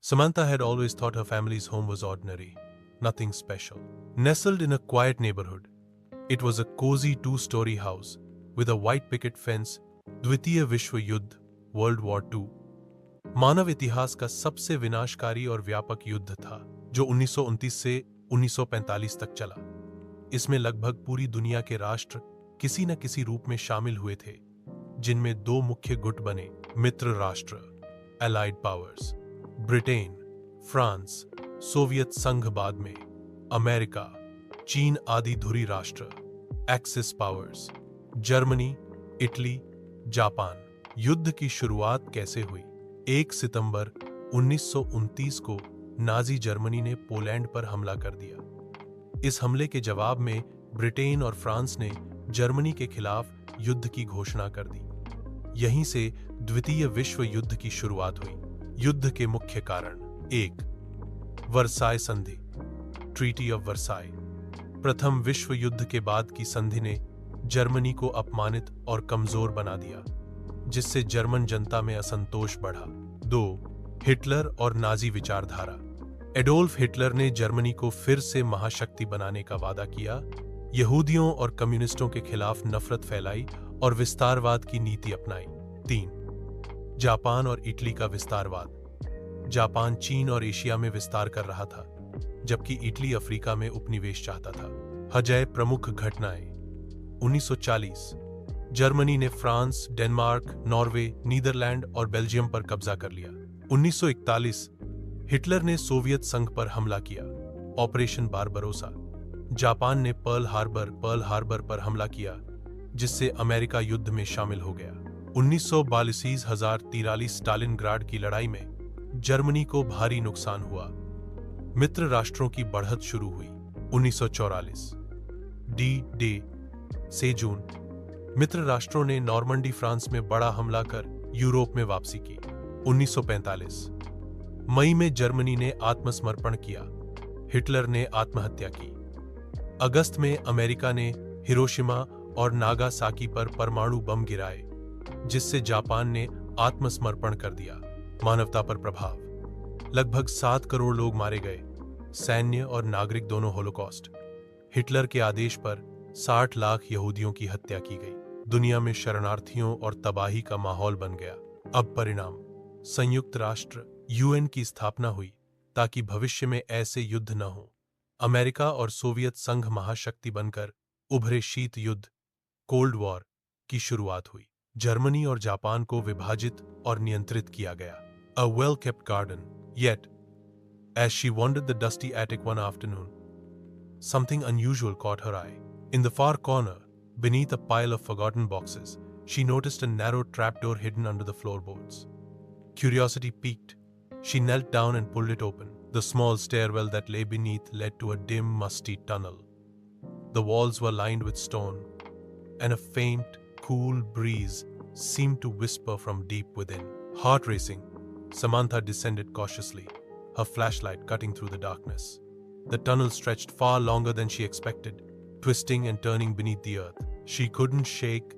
Samantha had always thought her family's home was ordinary, nothing special. Nestled in a quiet neighborhood, it was a cozy two-story house with a white picket fence. द्वितीय विश्व युद्ध, World War II, मानव इतिहास का सबसे विनाशकारी और व्यापक युद्ध था, जो 1929 से 1945 तक चला। इसमें लगभग पूरी दुनिया के राष्ट्र किसी न किसी रूप में शामिल हुए थे, जिनमें दो मुख्य गुट बने: मित्र राष्ट्र, allied powers, Britain, France, Soviet संघ, बाद में अमेरिका, चीन आदि धुरी राष्ट्र, axis powers, Germany, Italy, Japan. युद्ध की शुरुआत कैसे हुई? 1 सितंबर 1929 को नाजी जर्मनी ने पोलैंड पर हमला कर दिया। इस हमले के जवाब में ब्रिटेन और फ्रांस ने जर्मनी के खिलाफ युद्ध की घोषणा कर दी। यहीं से द्वितीय विश्व युद्ध की शुरुआत हुई। युद्ध के मुख्य कारण: 1. वर्साय संधि, ट्रीटी ऑफ वर्साय। प्रथम विश्व युद्ध के बाद की संधि ने जर्मनी को अपमानित और कमजोर बना दिया, जिससे जर्मन जनता में असंतोष बढ़ा। 2. हिटलर और नाजी विचारधारा। एडोल्फ हिटलर ने जर्मनी को फिर से महाशक्ति बनाने का वादा किया, यहूदियों और कम्युनिस्टों के खिलाफ नफरत फैलाई और विस्तारवाद की नीति अपनाई। 3. जापान और इटली का विस्तारवाद। जापान चीन और एशिया में विस्तार कर रहा था, जबकि इटली अफ्रीका में उपनिवेश चाहता था। हजय प्रमुख घटनाएं: 1940 जर्मनी ने फ्रांस, डेनमार्क, नॉर्वे, नीदरलैंड और बेल्जियम पर कब्जा कर लिया। 1941 हिटलर ने सोवियत संघ पर हमला किया, ऑपरेशन बारबरोसा। जापान ने पर्ल हार्बर पर हमला किया, जिससे अमेरिका युद्ध में शामिल हो गया। 1942 स्टालिनग्राड की लड़ाई में जर्मनी को भारी नुकसान हुआ। मित्र राष्ट्रों की बढ़त शुरू हुई। 1944 डी-डे से जून, मित्र राष्ट्रों ने नॉर्मंडी फ्रांस में बड़ा हमला कर यूरोप में वापसी की। 1945 मई में जर्मनी ने आत्मसमर्पण किया, हिटलर ने आत्महत्या की। अगस्त में अमेरिका ने हिरोशिमा और नागासाकी पर परमाणु बम गिराए, जिससे जापान ने आत्मसमर्पण कर दिया। मानवता पर प्रभाव: लगभग 7 करोड़ लोग मारे गए, सैन्य और नागरिक दोनों। होलोकॉस्ट: हिटलर के आदेश पर 60 लाख यहूदियों की हत्या की गई। दुनिया में शरणार्थियों और तबाही का माहौल बन गया। अब परिणाम: संयुक्त राष्ट्र यूएन की स्थापना हुई ताकि भविष्य में ऐसे युद्ध न हो। अमेरिका और सोवियत संघ महाशक्ति बनकर उभरे। शीत युद्ध, कोल्ड वॉर की शुरुआत हुई। जर्मनी और जापान को विभाजित और नियंत्रित किया गया। A well-kept garden, yet, as she wandered the dusty attic one afternoon, something unusual caught her eye. In the far corner, beneath a pile of forgotten boxes, she noticed a narrow trapdoor hidden under the floorboards. Curiosity piqued. She knelt down and pulled it open. The small stairwell that lay beneath led to a dim, musty tunnel. The walls were lined with stone, and a faint, cool breeze seemed to whisper from deep within. Heart racing, Samantha descended cautiously, her flashlight cutting through the darkness. The tunnel stretched far longer than she expected, twisting and turning beneath the earth. She couldn't shake